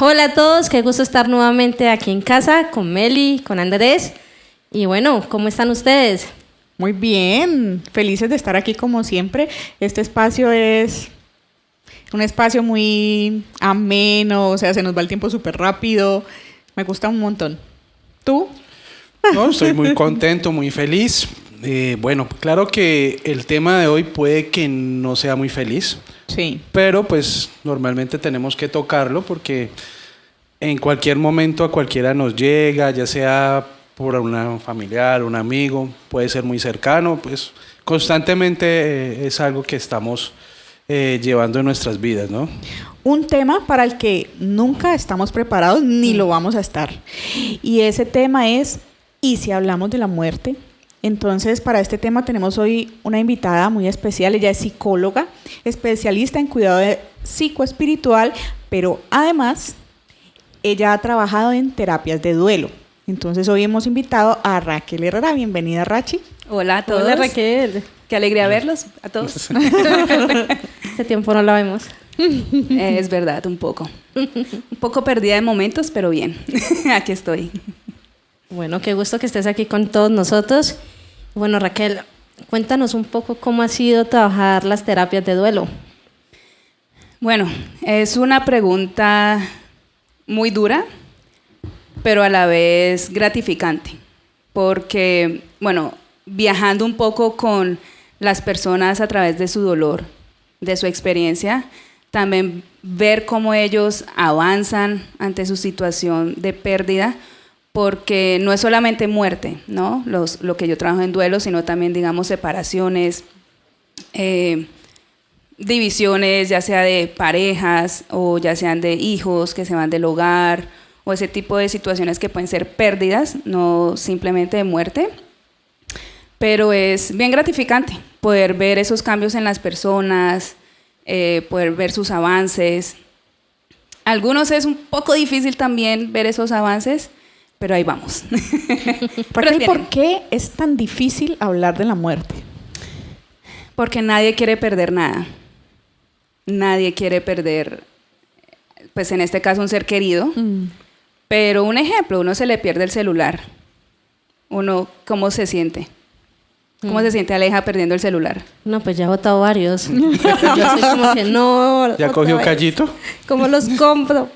Hola a todos, qué gusto estar nuevamente aquí en casa con Meli, con Andrés. Y bueno, ¿cómo están ustedes? Muy bien, felices de estar aquí como siempre. Este espacio es un espacio muy ameno, o sea, se nos va el tiempo súper rápido. Me gusta un montón. ¿Tú? No, estoy muy contento, muy feliz. Bueno, claro que el tema de hoy puede que no sea muy feliz, Sí. pero pues normalmente tenemos que tocarlo porque en cualquier momento a cualquiera nos llega, ya sea por un familiar, un amigo, puede ser muy cercano, pues constantemente es algo que estamos llevando en nuestras vidas, ¿no? Un tema para el que nunca estamos preparados ni lo vamos a estar. Y ese tema es, ¿y si hablamos de la muerte? Entonces, para este tema tenemos hoy una invitada muy especial. Ella es psicóloga, especialista en cuidado psicoespiritual, pero además ella ha trabajado en terapias de duelo. Entonces, hoy hemos invitado a Raquel Herrera. Bienvenida, Rachi. Hola a todos. Hola Raquel. Qué alegría verlos a todos. Hace tiempo no la vemos. Es verdad, un poco. Un poco perdida de momentos, pero bien. Aquí estoy. Bueno, qué gusto que estés aquí con todos nosotros. Bueno, Raquel, cuéntanos un poco cómo ha sido trabajar las terapias de duelo. Bueno, es una pregunta muy dura, pero a la vez gratificante. Porque, bueno, viajando un poco con las personas a través de su dolor, de su experiencia, también ver cómo ellos avanzan ante su situación de pérdida, porque no es solamente muerte, ¿no? Lo que yo trabajo en duelo, sino también, digamos, separaciones, divisiones, ya sea de parejas o ya sean de hijos que se van del hogar, o ese tipo de situaciones que pueden ser pérdidas, no simplemente de muerte. Pero es bien gratificante poder ver esos cambios en las personas, poder ver sus avances. Algunos es un poco difícil también ver esos avances, pero ahí vamos. Raquel, ¿por qué es tan difícil hablar de la muerte? Porque nadie quiere perder nada. Nadie quiere perder, pues en este caso, un ser querido. Pero un ejemplo, uno se le pierde el celular. Uno, ¿cómo se siente? ¿Cómo se siente Aleja perdiendo el celular? No, pues ya he botado varios. Yo soy como que no... ¿Ya cogió callito? ¿Cómo los compro?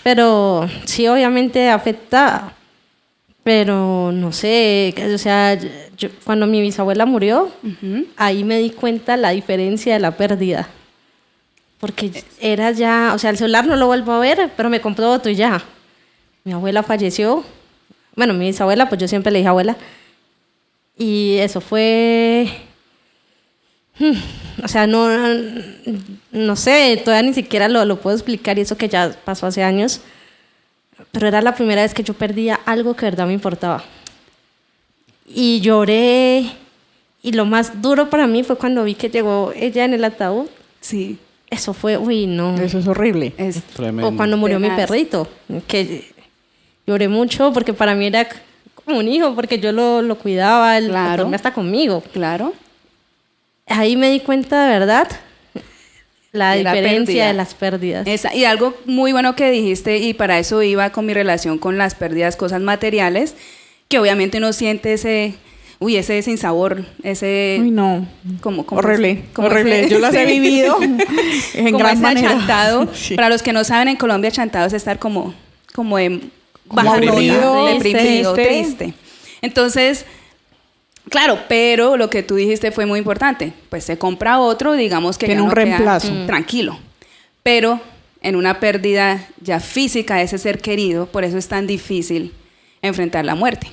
Pero sí, obviamente afecta. Pero no sé, o sea, cuando mi bisabuela murió, ahí me di cuenta la diferencia de la pérdida. Porque era ya, o sea, el celular no lo vuelvo a ver, pero me compró otro y ya. Mi abuela falleció. Bueno, mi bisabuela, pues yo siempre le dije abuela. Y eso fue... O sea, no sé, todavía ni siquiera lo puedo explicar y eso que ya pasó hace años. Pero era la primera vez que yo perdía algo que de verdad me importaba. Y lloré. Y lo más duro para mí fue cuando vi que llegó ella en el ataúd. Sí. Eso fue, uy, no. Eso es horrible. Es Tremendo. O cuando murió mi tenaz. perrito, que lloré mucho porque para mí era como un hijo, porque yo lo cuidaba, él Claro. dormía hasta conmigo. Claro. Ahí me di cuenta de verdad la De la diferencia pérdida. de las pérdidas. Y algo muy bueno que dijiste, y para eso iba con mi relación con las pérdidas, cosas materiales, que obviamente uno siente ese sinsabor, ese... Uy, no. Como Horrible, como horrible. ese- Yo las he sí. vivido en como gran ese manera. achantado. Sí. Para los que no saben, en Colombia achantado es estar como en Como baja nota, aburrido, deprimido, triste. triste. Entonces, claro, pero lo que tú dijiste fue muy importante. Pues se compra otro, digamos que Tiene ya un no queda, reemplazo. tranquilo. Pero en una pérdida ya física de ese ser querido, por eso es tan difícil enfrentar la muerte.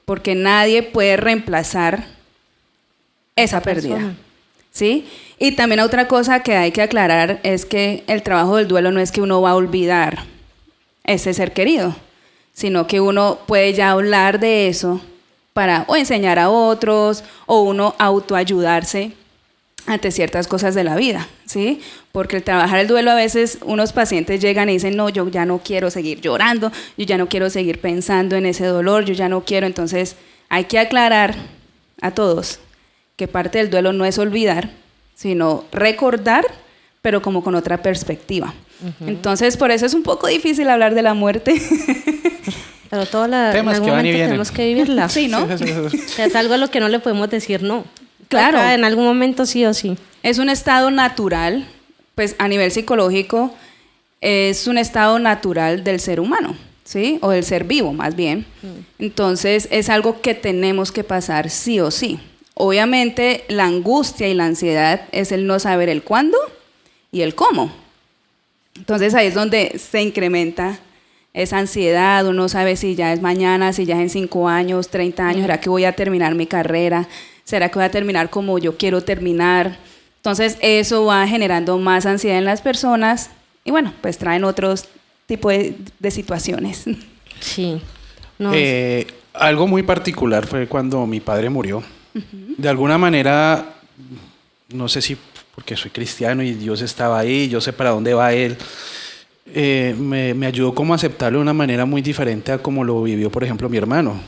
Porque nadie puede reemplazar esa pérdida. persona. ¿Sí? Y también otra cosa que hay que aclarar es que el trabajo del duelo no es que uno va a olvidar ese ser querido, sino que uno puede ya hablar de eso para o enseñar a otros o uno autoayudarse ante ciertas cosas de la vida, ¿sí? Porque el trabajar el duelo a veces unos pacientes llegan y dicen, no, yo ya no quiero seguir llorando, yo ya no quiero seguir pensando en ese dolor, yo ya no quiero. Entonces hay que aclarar a todos que parte del duelo no es olvidar, sino recordar, pero como con otra perspectiva. Entonces, por eso es un poco difícil hablar de la muerte. Pero todo en Temas algún que van y momento vienen. tenemos que vivirla. Sí, ¿no? Sí. O sea, es algo a lo que no le podemos decir no. Claro. Acá, en algún momento sí o sí. Es un estado natural, pues a nivel psicológico, es un estado natural del ser humano, ¿sí? O del ser vivo, más bien. Entonces, es algo que tenemos que pasar sí o sí. Obviamente, la angustia y la ansiedad es el no saber el cuándo y el cómo. Entonces, ahí es donde se incrementa esa ansiedad. Uno sabe si ya es mañana, si ya es en 5 años, 30 años, ¿será que voy a terminar mi carrera? ¿Será que voy a terminar como yo quiero terminar? Entonces, eso va generando más ansiedad en las personas y bueno, pues traen otros tipos de situaciones. Sí. No, Algo muy particular fue cuando mi padre murió. De alguna manera, no sé si porque soy cristiano y Dios estaba ahí, yo sé para dónde va Él, me ayudó como a aceptarlo de una manera muy diferente a como lo vivió, por ejemplo, mi hermano.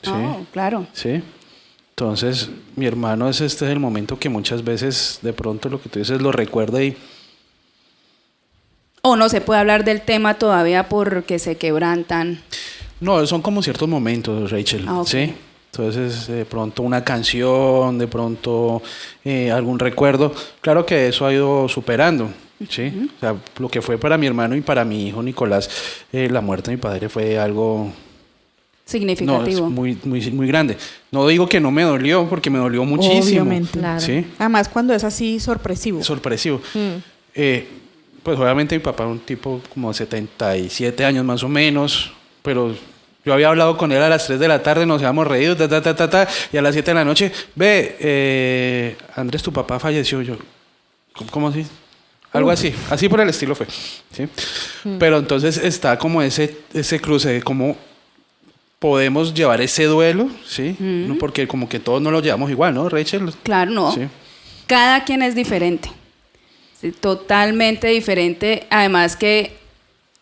¿Sí? Oh, claro. ¿Sí? Entonces, mi hermano este es el momento que muchas veces de pronto lo que tú dices lo recuerda y O no se puede hablar del tema todavía porque se quebrantan. no, son como ciertos momentos, Rachel, Ah, ok. ¿sí? Entonces, de pronto una canción, de pronto algún recuerdo. Claro que eso ha ido superando, ¿sí? O sea, lo que fue para mi hermano y para mi hijo Nicolás, la muerte de mi padre fue algo Significativo. es muy grande. No digo que no me dolió, porque me dolió muchísimo. Obviamente. Claro. ¿Sí? Además, cuando es así sorpresivo. Sorpresivo. Mm. Pues obviamente mi papá era un tipo como de 77 años más o menos, pero yo había hablado con él a las 3 de la tarde, nos habíamos reído, y a las 7 de la noche, Andrés, tu papá falleció. Yo, ¿cómo así? Algo así por el estilo fue. ¿Sí? Pero entonces está como ese cruce de cómo podemos llevar ese duelo, ¿sí? No, porque como que todos no lo llevamos igual, ¿no, Rachel? Claro, no. Sí. Cada quien es diferente. Sí, totalmente diferente. Además que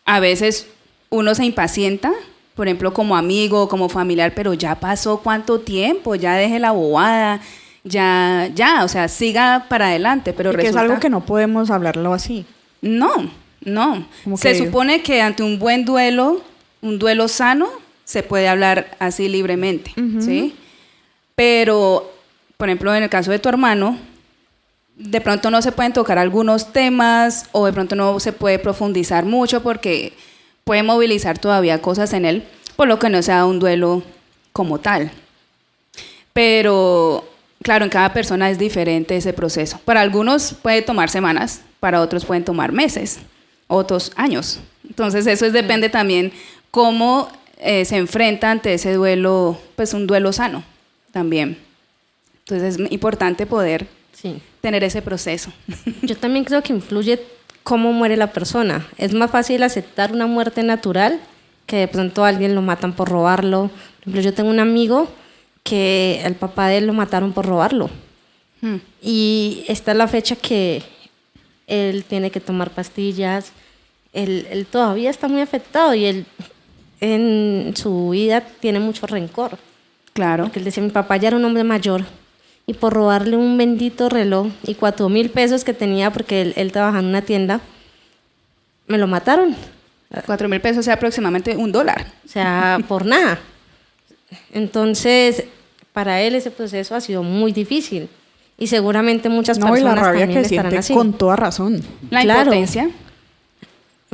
a veces uno se impacienta, por ejemplo, como amigo, como familiar, pero ya pasó cuánto tiempo, ya deje la bobada, ya, o sea, siga para adelante, pero Y que es resulta... algo que no podemos hablarlo así. No. Como Se que- supone que ante un buen duelo, un duelo sano, se puede hablar así libremente, ¿sí? Pero, por ejemplo, en el caso de tu hermano, de pronto no se pueden tocar algunos temas o de pronto no se puede profundizar mucho porque puede movilizar todavía cosas en él, por lo que no sea un duelo como tal. Pero, claro, en cada persona es diferente ese proceso. Para algunos puede tomar semanas, para otros pueden tomar meses, otros años. Entonces eso depende también cómo se enfrenta ante ese duelo, pues un duelo sano también. Entonces es importante poder Sí. tener ese proceso. Yo también creo que influye cómo muere la persona. Es más fácil aceptar una muerte natural que de pronto a alguien lo matan por robarlo. Por ejemplo, yo tengo un amigo que el papá de él lo mataron por robarlo. Y esta es la fecha que él tiene que tomar pastillas. Él todavía está muy afectado y él en su vida tiene mucho rencor. Claro. Porque él decía, mi papá ya era un hombre mayor y por robarle un bendito reloj y 4.000 pesos que tenía porque él trabajaba en una tienda, me lo mataron. 4.000 pesos es aproximadamente $1. O sea, por nada. Entonces, para él ese proceso ha sido muy difícil y seguramente muchas No, y la personas rabia también que estarán siente así. con toda razón. La Claro. impotencia.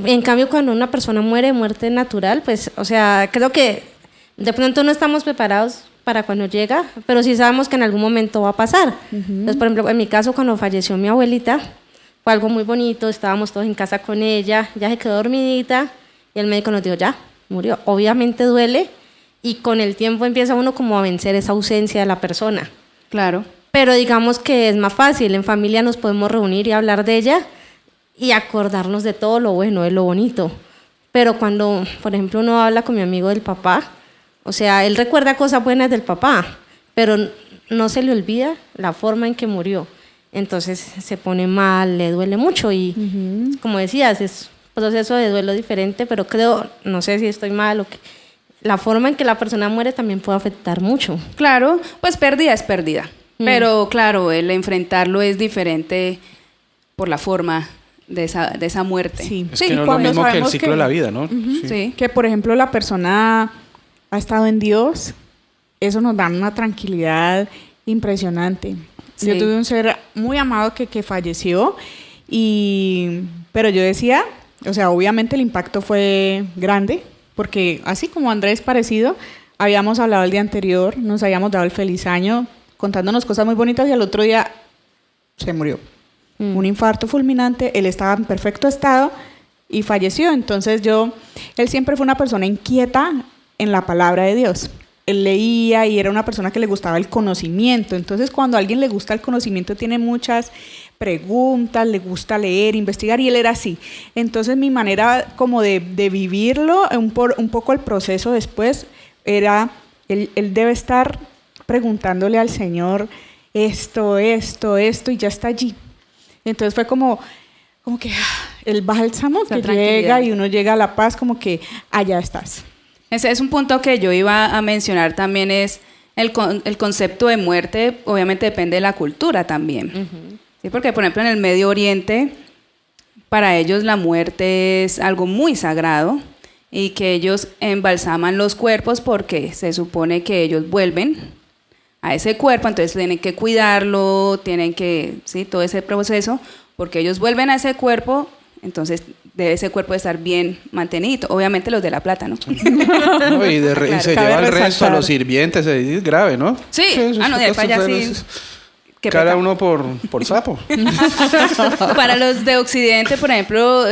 En cambio, cuando una persona muere muerte natural, pues, o sea, creo que de pronto no estamos preparados para cuando llega, pero sí sabemos que en algún momento va a pasar. Entonces, por ejemplo, en mi caso, cuando falleció mi abuelita, fue algo muy bonito, estábamos todos en casa con ella, ya se quedó dormidita y el médico nos dijo, ya, murió. Obviamente duele y con el tiempo empieza uno como a vencer esa ausencia de la persona. Claro. Pero digamos que es más fácil, en familia nos podemos reunir y hablar de ella y acordarnos de todo lo bueno, de lo bonito. Pero cuando, por ejemplo, uno habla con mi amigo del papá, o sea, él recuerda cosas buenas del papá, pero no se le olvida la forma en que murió. Entonces se pone mal, le duele mucho y, como decías, es un proceso de duelo diferente, pero creo, no sé si estoy mal o que la forma en que la persona muere también puede afectar mucho. Claro, pues pérdida es pérdida. Pero claro, el enfrentarlo es diferente por la forma de esa muerte. Sí. Es que no es lo mismo que el ciclo de la vida, ¿no? Sí. Sí. Que, por ejemplo, la persona ha estado en Dios, eso nos da una tranquilidad impresionante. Sí. Yo tuve un ser muy amado que falleció, pero yo decía, o sea, obviamente el impacto fue grande, porque así como Andrés parecido, habíamos hablado el día anterior, nos habíamos dado el feliz año, contándonos cosas muy bonitas y al otro día se murió. Un infarto fulminante, él estaba en perfecto estado y falleció. Entonces él siempre fue una persona inquieta en la palabra de Dios. Él leía y era una persona que le gustaba el conocimiento. Entonces, cuando a alguien le gusta el conocimiento, tiene muchas preguntas, le gusta leer, investigar, y él era así. Entonces, mi manera como de vivirlo, un poco el proceso después, era, él debe estar preguntándole al Señor esto, y ya está allí. Entonces fue como que el bálsamo que llega y uno llega a la paz, como que allá estás. Ese es un punto que yo iba a mencionar también, es el concepto de muerte, obviamente depende de la cultura también. Uh-huh. ¿Sí? Porque, por ejemplo, en el Medio Oriente, para ellos la muerte es algo muy sagrado y que ellos embalsaman los cuerpos porque se supone que ellos vuelven a ese cuerpo, entonces tienen que cuidarlo, tienen que, sí, todo ese proceso, porque ellos vuelven a ese cuerpo, entonces debe ese cuerpo estar bien mantenido. Obviamente los de la plata, ¿no? No, y claro, se lleva el resto a los sirvientes, es grave, ¿no? Sí, no, de para allá sí. Cada uno por sapo. Para los de Occidente, por ejemplo,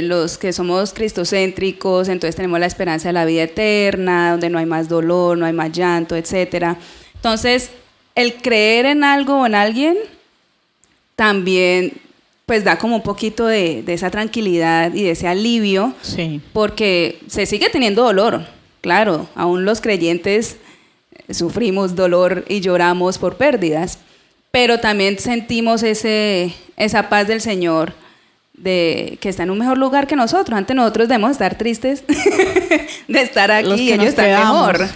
los que somos cristocéntricos, entonces tenemos la esperanza de la vida eterna, donde no hay más dolor, no hay más llanto, etcétera. Entonces, el creer en algo o en alguien también pues da como un poquito de esa tranquilidad y de ese alivio, sí, porque se sigue teniendo dolor, claro, aún los creyentes sufrimos dolor y lloramos por pérdidas, pero también sentimos esa paz del Señor, de que está en un mejor lugar que nosotros. Antes nosotros debemos estar tristes de estar aquí y ellos están mejor.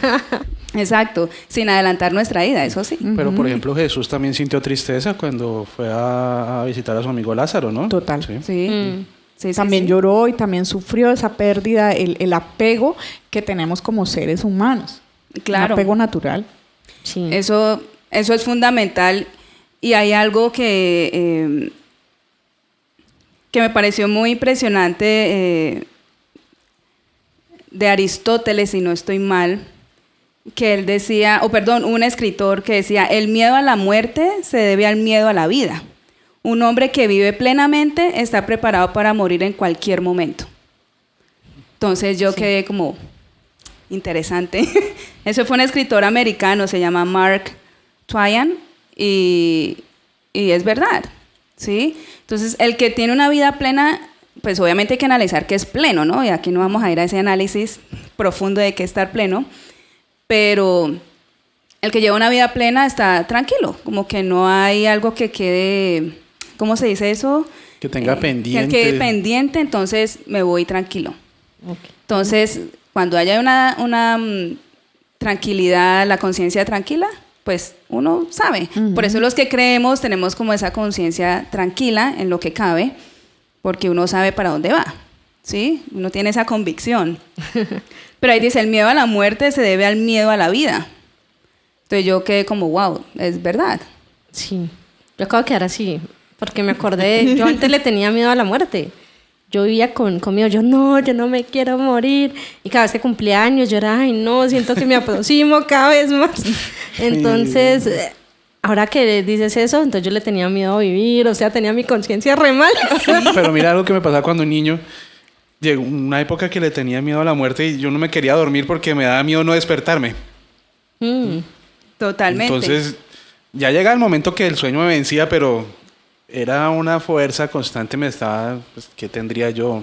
Exacto, sin adelantar nuestra ida, eso sí. Pero, por ejemplo, Jesús también sintió tristeza cuando fue a visitar a su amigo Lázaro, ¿no? Total. Sí. Sí. Sí, también sí. Lloró y también sufrió esa pérdida, el apego que tenemos como seres humanos. Claro. Un apego natural. Sí. Eso es fundamental. Y hay algo que me pareció muy impresionante de Aristóteles, si no estoy mal, que él decía, un escritor que decía, el miedo a la muerte se debe al miedo a la vida. Un hombre que vive plenamente está preparado para morir en cualquier momento. Entonces yo quedé como, interesante. Eso fue un escritor americano, se llama Mark Twain, y es verdad, ¿sí? Entonces, el que tiene una vida plena, pues obviamente hay que analizar qué es pleno, ¿no? Y aquí no vamos a ir a ese análisis profundo de qué es estar pleno, pero el que lleva una vida plena está tranquilo, como que no hay algo que quede, ¿cómo se dice eso? Que tenga pendiente. Que quede pendiente, entonces me voy tranquilo. Okay. Entonces, cuando haya una tranquilidad, la conciencia tranquila, pues uno sabe. Uh-huh. Por eso los que creemos tenemos como esa conciencia tranquila en lo que cabe, porque uno sabe para dónde va, ¿sí? Uno tiene esa convicción. Pero ahí dice, el miedo a la muerte se debe al miedo a la vida. Entonces yo quedé como, wow, es verdad. Sí, yo acabo de quedar así, porque me acordé, yo antes le tenía miedo a la muerte. Yo vivía con miedo, yo no me quiero morir. Y cada vez que cumplía años, yo era, ay no, siento que me aproximo cada vez más. Entonces, ahora que dices eso, entonces yo le tenía miedo a vivir, o sea, tenía mi conciencia re mal. Sí, pero mira algo que me pasaba cuando niño. Llegó una época que le tenía miedo a la muerte y yo no me quería dormir porque me daba miedo no despertarme. Totalmente. Entonces, ya llega el momento que el sueño me vencía, pero era una fuerza constante, me estaba, pues, ¿qué tendría yo?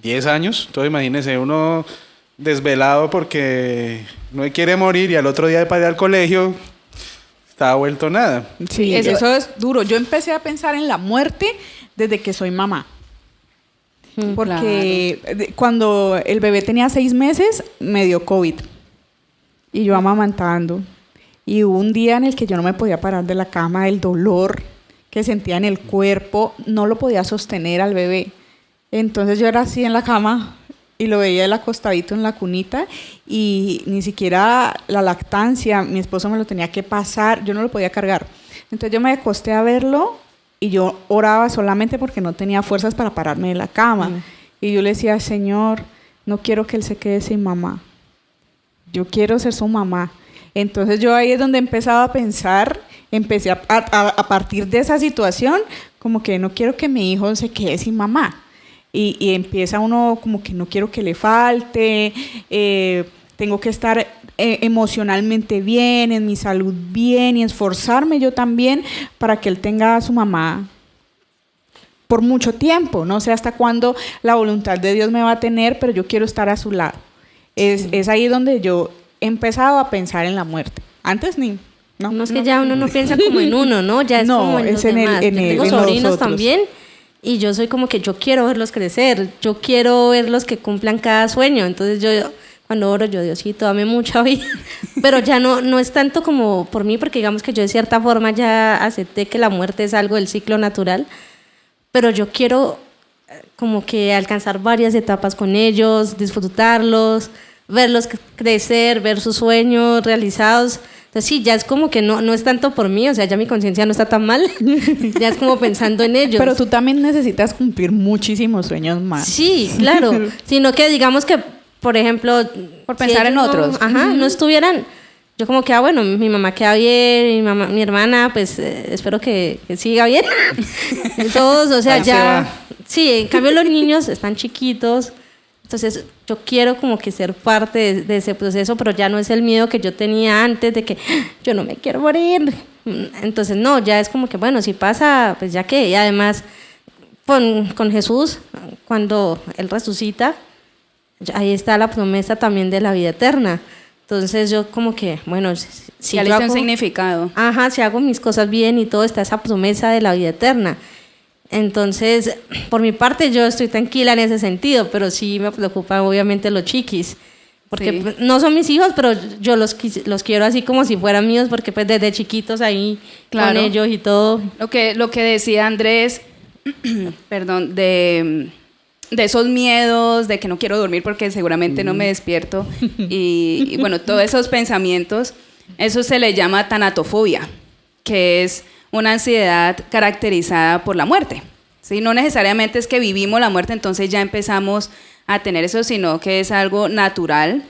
10 años. Entonces imagínese uno desvelado porque no quiere morir y al otro día para ir al colegio estaba vuelto nada. Sí, eso es duro. Yo empecé a pensar en la muerte desde que soy mamá. Porque cuando el bebé tenía 6 meses me dio COVID y yo amamantando. Y hubo un día en el que yo no me podía parar de la cama, del dolor que sentía en el cuerpo, no lo podía sostener al bebé. Entonces yo era así en la cama y lo veía él acostadito en la cunita y ni siquiera la lactancia, mi esposo me lo tenía que pasar, yo no lo podía cargar. Entonces yo me acosté a verlo y yo oraba solamente porque no tenía fuerzas para pararme de la cama. Y yo le decía, Señor, no quiero que él se quede sin mamá. Yo quiero ser su mamá. Entonces yo ahí es donde empezaba a pensar, empecé a partir de esa situación, como que no quiero que mi hijo se quede sin mamá. Y empieza uno como que no quiero que le falte, tengo que estar emocionalmente bien, en mi salud bien y esforzarme yo también para que él tenga a su mamá por mucho tiempo. No sé hasta cuándo la voluntad de Dios me va a tener, pero yo quiero estar a su lado. Es ahí donde yo he empezado a pensar en la muerte. Antes ni... No, es que ya uno no piensa como en uno, ¿no? Ya es como en los demás. Yo tengo sobrinos también y yo soy como que yo quiero verlos crecer, yo quiero verlos que cumplan cada sueño. Entonces yo cuando oro, yo Diosito, dame mucha vida. Pero ya no es tanto como por mí, porque digamos que yo de cierta forma ya acepté que la muerte es algo del ciclo natural, pero yo quiero como que alcanzar varias etapas con ellos, disfrutarlos, verlos crecer, ver sus sueños realizados. Entonces sí, ya es como que no es tanto por mí, o sea, ya mi conciencia no está tan mal, ya es como pensando en ellos. Pero tú también necesitas cumplir muchísimos sueños más. Sí, claro, sino que digamos que, por ejemplo... Por pensar en otros. No estuvieran... Yo como que, bueno, mi mamá queda bien, mi hermana, pues espero que siga bien. Todos, o sea, ya... Sí, en cambio los niños están chiquitos. Entonces yo quiero como que ser parte de ese proceso, pero ya no es el miedo que yo tenía antes de que yo no me quiero morir. Entonces no, ya es como que bueno, si pasa, pues ya que. Y además con Jesús, cuando Él resucita, ahí está la promesa también de la vida eterna. Entonces yo como que, bueno, si ya le hice un significado. Ajá, si hago mis cosas bien y todo, está esa promesa de la vida eterna. Entonces, por mi parte, yo estoy tranquila en ese sentido, pero sí me preocupan obviamente los chiquis, porque no son mis hijos, pero yo los quiero así como si fueran míos, porque pues desde chiquitos ahí con ellos y todo. Lo que decía Andrés, perdón, de esos miedos, de que no quiero dormir porque seguramente no me despierto, y bueno, todos esos pensamientos, eso se le llama tanatofobia, que es una ansiedad caracterizada por la muerte. ¿Sí? No necesariamente es que vivimos la muerte, entonces ya empezamos a tener eso, sino que es algo natural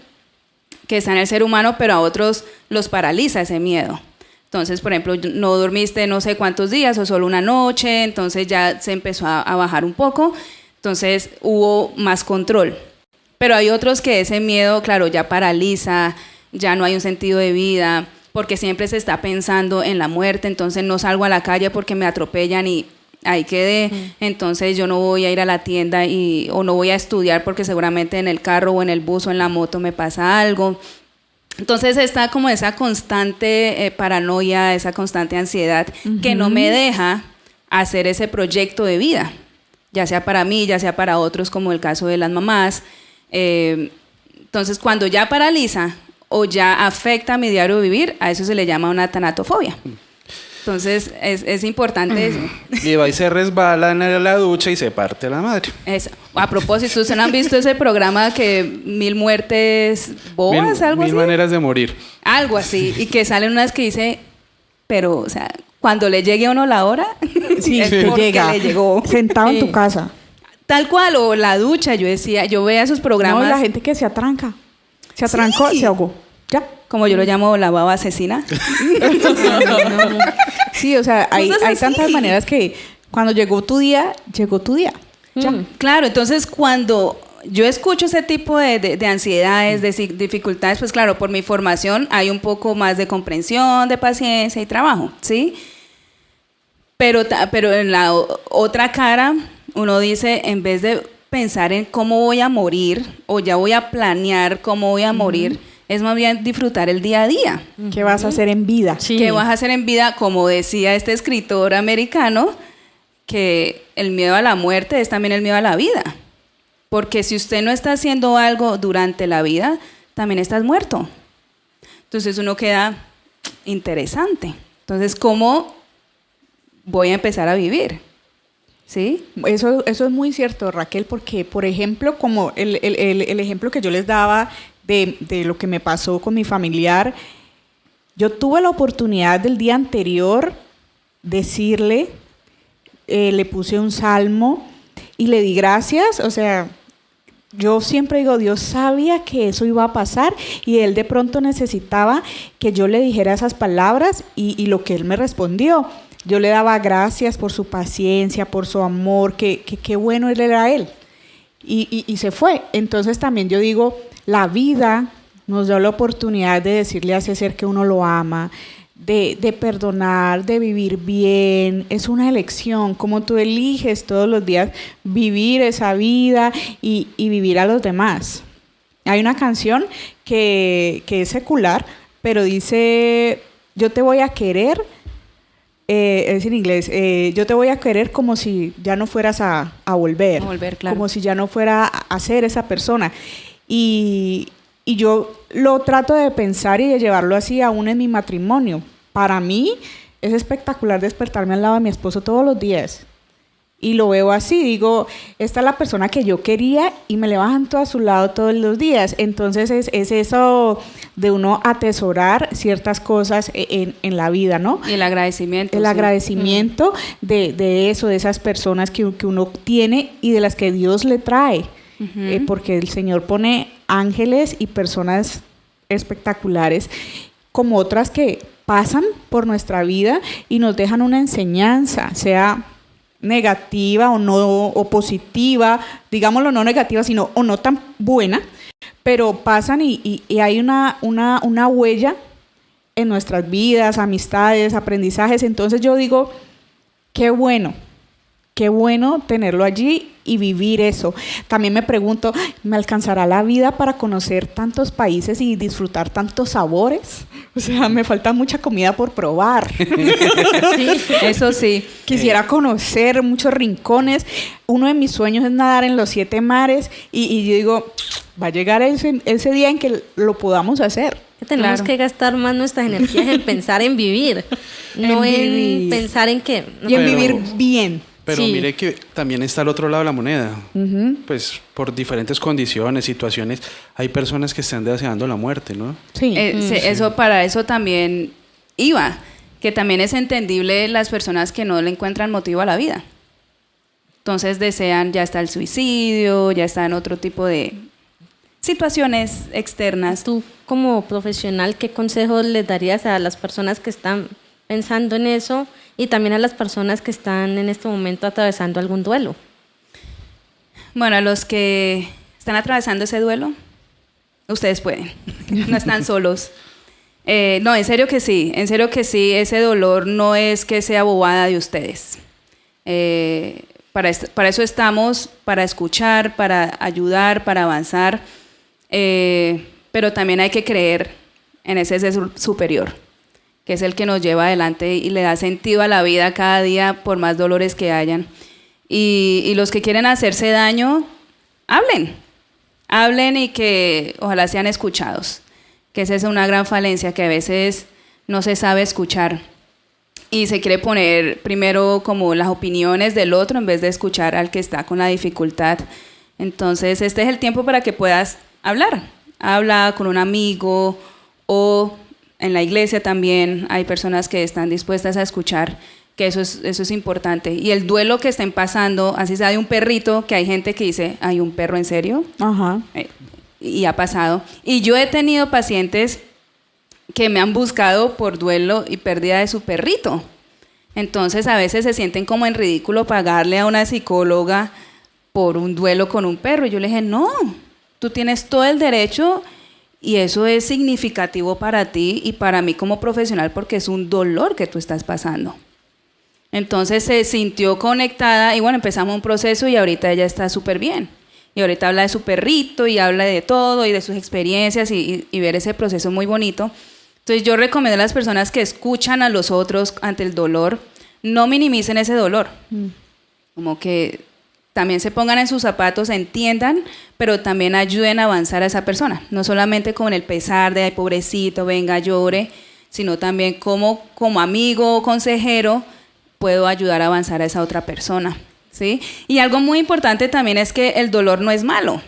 que está en el ser humano, pero a otros los paraliza ese miedo. Entonces, por ejemplo, no dormiste no sé cuántos días o solo una noche, entonces ya se empezó a bajar un poco, entonces hubo más control. Pero hay otros que ese miedo, claro, ya paraliza, ya no hay un sentido de vida, porque siempre se está pensando en la muerte, entonces no salgo a la calle porque me atropellan y ahí quedé, entonces yo no voy a ir a la tienda o no voy a estudiar porque seguramente en el carro o en el bus o en la moto me pasa algo. Entonces está como esa constante paranoia, esa constante ansiedad que no me deja hacer ese proyecto de vida, ya sea para mí, ya sea para otros, como el caso de las mamás. Entonces cuando ya paraliza o ya afecta mi diario vivir, a eso se le llama una tanatofobia. Entonces es importante eso. Y va y se resbala en la ducha y se parte la madre. A propósito, ¿ustedes no han visto ese programa que 1000 muertes bobas, algo así? 1000 maneras de morir. Algo así, y que salen unas que dice, pero, o sea, cuando le llegue a uno la hora, sí, te llega, le llegó. Sentado en tu casa. Tal cual, o la ducha, yo decía, yo veía esos programas. No, la gente que se atranca. Se atrancó, se ahogó. Ya. Como yo lo llamo la baba asesina. Sí, o sea, hay tantas maneras que cuando llegó tu día, llegó tu día. Ya. Claro, entonces cuando yo escucho ese tipo de ansiedades, de dificultades, pues claro, por mi formación hay un poco más de comprensión, de paciencia y trabajo, ¿sí? Pero en la otra cara, uno dice, en vez de pensar en cómo voy a morir o ya voy a planear cómo voy a morir, es más bien disfrutar el día a día. ¿Qué vas a hacer en vida? Sí. ¿Qué vas a hacer en vida? Como decía este escritor americano, que el miedo a la muerte es también el miedo a la vida. Porque si usted no está haciendo algo durante la vida, también estás muerto. Entonces uno queda interesante. Entonces, ¿cómo voy a empezar a vivir. ¿Sí? Eso es muy cierto, Raquel, porque, por ejemplo, como el ejemplo que yo les daba de lo que me pasó con mi familiar, yo tuve la oportunidad del día anterior decirle, le puse un salmo y le di gracias, o sea, yo siempre digo, Dios sabía que eso iba a pasar y Él de pronto necesitaba que yo le dijera esas palabras y lo que Él me respondió. Yo le daba gracias por su paciencia, por su amor, que bueno Él era Él. Y se fue. Entonces también yo digo, la vida nos da la oportunidad de decirle a ese ser que uno lo ama, de perdonar, de vivir bien. Es una elección, como tú eliges todos los días vivir esa vida y vivir a los demás. Hay una canción que es secular, pero dice, yo te voy a querer, es en inglés, yo te voy a querer como si ya no fueras a volver, Claro. como si ya no fuera a ser esa persona. Y yo lo trato de pensar y de llevarlo así aún en mi matrimonio. Para mí es espectacular despertarme al lado de mi esposo todos los días. Y lo veo así, digo, esta es la persona que yo quería y me levanto a su lado todos los días. Entonces es eso de uno atesorar ciertas cosas en la vida, ¿no? Y el agradecimiento. El sí. agradecimiento de eso, de esas personas que uno tiene y de las que Dios le trae. Porque el Señor pone ángeles y personas espectaculares como otras que pasan por nuestra vida y nos dejan una enseñanza, sea negativa o no, o positiva, digámoslo no negativa, sino o no tan buena, pero pasan y hay una huella en nuestras vidas, amistades, aprendizajes. Entonces yo digo, qué bueno tenerlo allí y vivir eso. También me pregunto, ¿me alcanzará la vida para conocer tantos países y disfrutar tantos sabores? O sea, me falta mucha comida por probar. Sí, eso sí. Quisiera conocer muchos rincones. Uno de mis sueños es nadar en los 7 mares y yo digo, va a llegar ese día en que lo podamos hacer. Tenemos Claro. que gastar más nuestras energías en pensar en vivir, no en vivir. pensar en qué. Y en Pero- vivir bien. Pero Sí. mire que también está el otro lado de la moneda. Pues por diferentes condiciones, situaciones, hay personas que están deseando la muerte, ¿no? Sí. Eso para eso también iba, que también es entendible las personas que no le encuentran motivo a la vida. Entonces desean, ya está el suicidio, ya está en otro tipo de situaciones externas. Tú como profesional, ¿qué consejos les darías a las personas que están pensando en eso y también a las personas que están en este momento atravesando algún duelo? Bueno, a los que están atravesando ese duelo, ustedes pueden, no están solos. No, en serio que sí, ese dolor no es que sea bobada de ustedes. Para eso estamos, para escuchar, para ayudar, para avanzar, pero también hay que creer en ese ser superior, que es el que nos lleva adelante y le da sentido a la vida cada día por más dolores que hayan. Y los que quieren hacerse daño, hablen y que ojalá sean escuchados, que esa es una gran falencia, que a veces no se sabe escuchar y se quiere poner primero como las opiniones del otro en vez de escuchar al que está con la dificultad. Entonces este es el tiempo para que puedas habla con un amigo o en la iglesia también hay personas que están dispuestas a escuchar, que eso es importante. Y el duelo que estén pasando, así sea de un perrito, que hay gente que dice, ¿hay un perro en serio? Ajá. Y ha pasado. Y yo he tenido pacientes que me han buscado por duelo y pérdida de su perrito. Entonces a veces se sienten como en ridículo pagarle a una psicóloga por un duelo con un perro. Y yo le dije, no, tú tienes todo el derecho y eso es significativo para ti y para mí como profesional porque es un dolor que tú estás pasando. Entonces se sintió conectada y bueno, empezamos un proceso y ahorita ella está súper bien. Y ahorita habla de su perrito y habla de todo y de sus experiencias y ver ese proceso muy bonito. Entonces yo recomiendo a las personas que escuchan a los otros ante el dolor, no minimicen ese dolor. Como que también se pongan en sus zapatos, entiendan, pero también ayuden a avanzar a esa persona. No solamente con el pesar de, ay, pobrecito, venga, llore, sino también como amigo o consejero, puedo ayudar a avanzar a esa otra persona, ¿sí? Y algo muy importante también es que el dolor no es malo.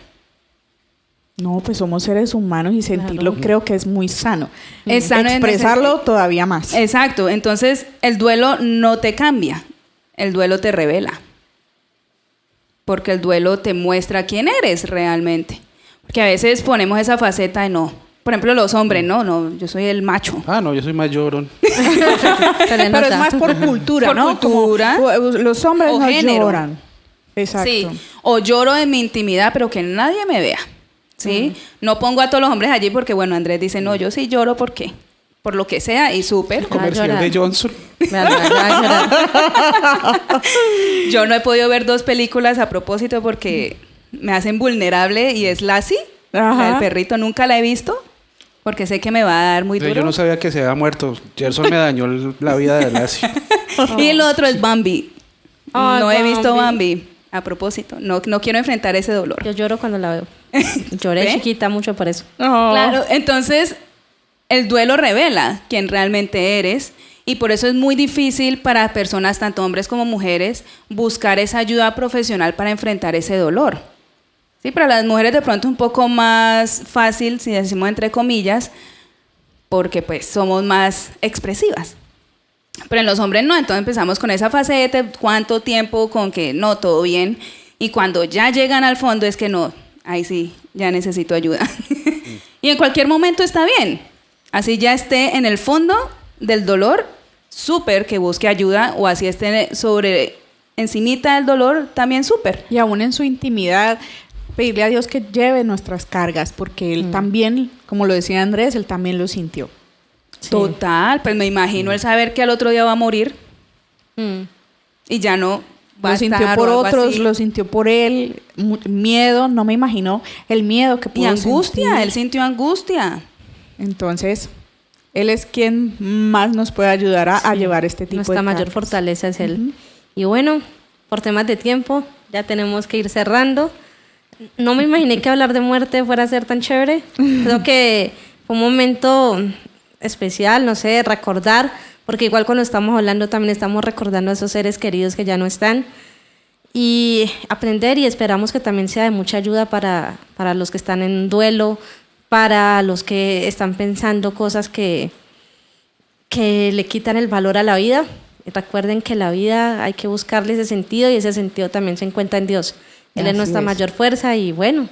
No, pues somos seres humanos y sentirlo creo que es muy sano. Es sano en expresarlo todavía más. Exacto, entonces el duelo no te cambia, el duelo te revela. Porque el duelo te muestra quién eres realmente. Porque a veces ponemos esa faceta de no. Por ejemplo, los hombres, no, yo soy el macho. No, yo soy más llorón. Pero es más por cultura, por ¿no? cultura. Como los hombres o no género. lloran. Exacto. Sí, o lloro en mi intimidad, pero que nadie me vea. ¿Sí? No pongo a todos los hombres allí porque, bueno, Andrés dice, no, yo sí lloro, ¿por qué? Por lo que sea, y súper. Comercial de Johnson. Yo no he podido ver 2 películas a propósito porque me hacen vulnerable y es Lassie, la del perrito, nunca la he visto porque sé que me va a dar muy duro. Yo no sabía que se había muerto. Gerson me dañó la vida de Lassie. Y el otro es Bambi. Ay, No he visto Bambi. Bambi a propósito. No quiero enfrentar ese dolor. Yo lloro cuando la veo. Lloré ¿Ve? chiquita mucho por eso. Claro, entonces el duelo revela quién realmente eres y por eso es muy difícil para personas, tanto hombres como mujeres, buscar esa ayuda profesional para enfrentar ese dolor. Sí, para las mujeres de pronto un poco más fácil, si decimos entre comillas, porque pues somos más expresivas. Pero en los hombres no, entonces empezamos con esa faceta, cuánto tiempo con que no, todo bien, y cuando ya llegan al fondo es que no, ahí sí, ya necesito ayuda. Y en cualquier momento está bien, así ya esté en el fondo del dolor, súper que busque ayuda, o así esté encimita del dolor, también súper. Y aún en su intimidad, pedirle a Dios que lleve nuestras cargas, porque Él también, como lo decía Andrés, Él también lo sintió. Sí. Total, pues me imagino el saber que al otro día va a morir y ya no va a Lo sintió estar por o algo otros, así. lo sintió por Él, miedo, no me imagino el miedo que Y pudo angustia, sentir. él sintió angustia. Entonces, Él es quien más nos puede ayudar a llevar este tipo Nuestra de mayor cargas. fortaleza es Él. Y bueno, por temas de tiempo, ya tenemos que ir cerrando. No me imaginé que hablar de muerte fuera a ser tan chévere. Creo que fue un momento especial, no sé, recordar, porque igual cuando estamos hablando también estamos recordando a esos seres queridos que ya no están. Y aprender, y esperamos que también sea de mucha ayuda para los que están en duelo, para los que están pensando cosas que le quitan el valor a la vida. Y recuerden que la vida hay que buscarle ese sentido y ese sentido también se encuentra en Dios. Él es Así nuestra es. mayor fuerza y bueno,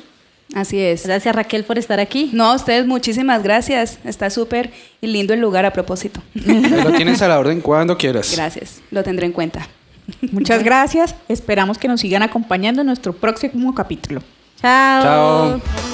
Así es. gracias Raquel por estar aquí. No, a ustedes muchísimas gracias. Está súper y lindo el lugar a propósito. Ahí lo tienes a la orden cuando quieras. Gracias, lo tendré en cuenta. Muchas gracias. Esperamos que nos sigan acompañando en nuestro próximo capítulo. Chao. Chao.